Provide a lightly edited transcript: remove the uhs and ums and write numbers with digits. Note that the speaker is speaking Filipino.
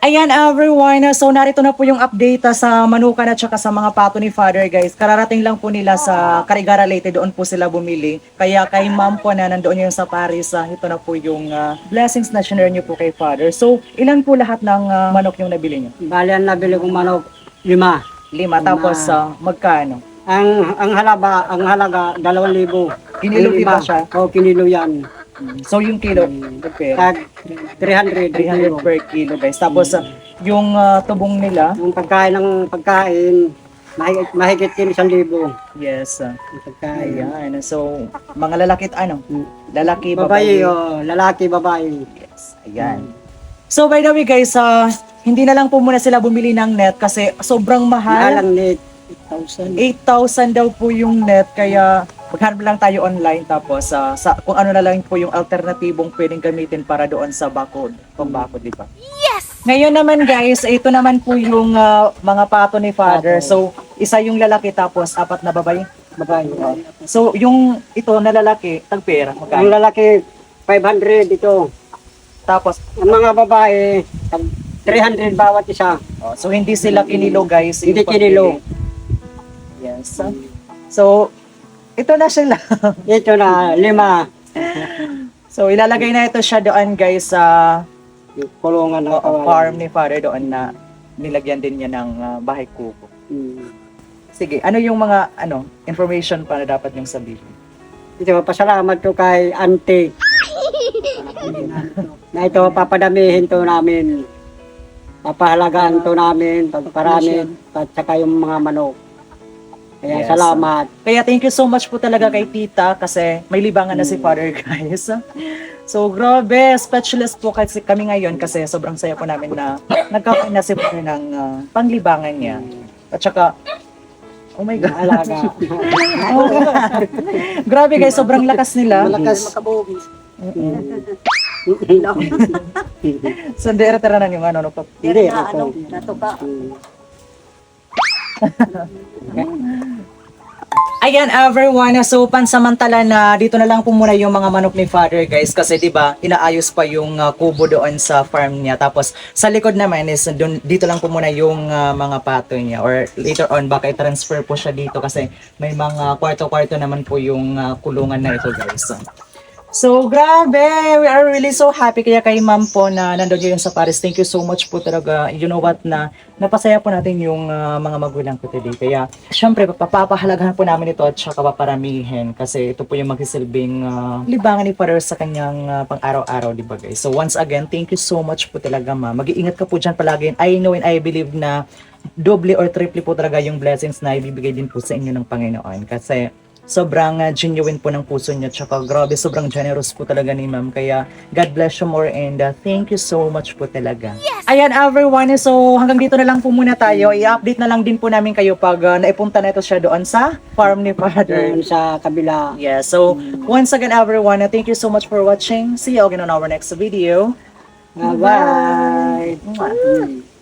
Ayan everyone, so narito na po yung update sa manukan at saka sa mga pato ni Father guys. Kararating lang po nila sa Carigara Leyte, doon po sila bumili. Kaya kay ma'am po na nandoon yung sa Paris, ito na po yung blessings na shinare niyo po kay Father. So ilan po lahat ng manok yung nabili niyo? Bali ang nabili kong manok, 5. 5, tapos magkano? Ang halaga 2,000. Kinilo di ba siya? Oo, kinilo yan. So yung kilo, okay. Tag 300. 300 per kilo guys. Tapos yung tubong nila, Yung pagkain, mahigit din 1,000. yes. Yung pagkain. Ayan. So mga lalaki lalaki, Babae, lalaki, babae. Yes, ayan. So by the way guys, hindi na lang po muna sila bumili ng net kasi sobrang mahal. Mahalang net, 8,000. 8,000 daw po yung net, kaya maghanap lang tayo online tapos kung ano na lang po yung alternatibong pwedeng gamitin para doon sa bakod. Pambakod, di ba? Yes! Ngayon naman guys, ito naman po yung mga pato ni Father. So, isa yung lalaki tapos 4 na babae. Babae. So, yung ito na lalaki, tagpera, Ang magkano? lalaki, 500 ito. Tapos, Ang mga babae, 300 bawat isa. so hindi sila kinilo guys. yung Hindi kinilo. pagpili. Yes. So, ito na sila. Ito na, 5. So, ilalagay na ito siya doon guys sa Yung kulungan ng kawayan. farm ni Father doon na nilagyan din niya ng bahay kubo. Sige, ano yung mga information pa na dapat niyong sabihin? Ito, pasalamat to kay Auntie. Na ito, papadamihin to namin. Papahalagaan to namin, pagparami, at saka yung mga manok. Kaya Yes. salamat. Kaya thank you so much po talaga kay Tita kasi may libangan na si Father guys. So grabe, speechless po kasi kami ngayon kasi sobrang saya po namin na nagkakain na si Father ng panglibangan niya. At saka, oh my God. Alaga. Oh, grabe guys, sobrang lakas nila. Malakas. Sandera-teranan yung no, Hindi, ako. Ayan everyone, so pansamantala na dito na lang po muna yung mga manok ni Father guys kasi 'di ba inaayos pa yung kubo doon sa farm niya, tapos sa likod naman is dito lang po muna yung mga pato niya, or later on baka i-transfer po siya dito kasi may mga kwarto-kwarto naman po yung kulungan na ito guys. So, grabe! We are really so happy kaya kay ma'am po na nandun yun sa Paris. Thank you so much po talaga. You know what, na napasaya po natin yung mga magulang ko today. Kaya, syempre, papahalagahan po namin ito at saka paparamihin kasi ito po yung magsisilbing libangan ni Father sa kanyang pang-araw-araw, di ba guys? So, once again, thank you so much po talaga ma'am. Mag-iingat ka po dyan palagi. I know and I believe na doble or triple po talaga yung blessings na ibibigay din po sa inyo ng Panginoon. Kasi, sobrang genuine po ng puso niya, tsaka grabe, sobrang generous po talaga ni ma'am. Kaya God bless you more and thank you so much po talaga. Yes! Ayan everyone, so hanggang dito na lang po muna tayo. I-update na lang din po namin kayo pag naipunta na ito siya doon sa farm ni Father. Doon sa kabila. Yeah, so once again everyone, thank you so much for watching. See you again on our next video. Bye-bye. Mwah.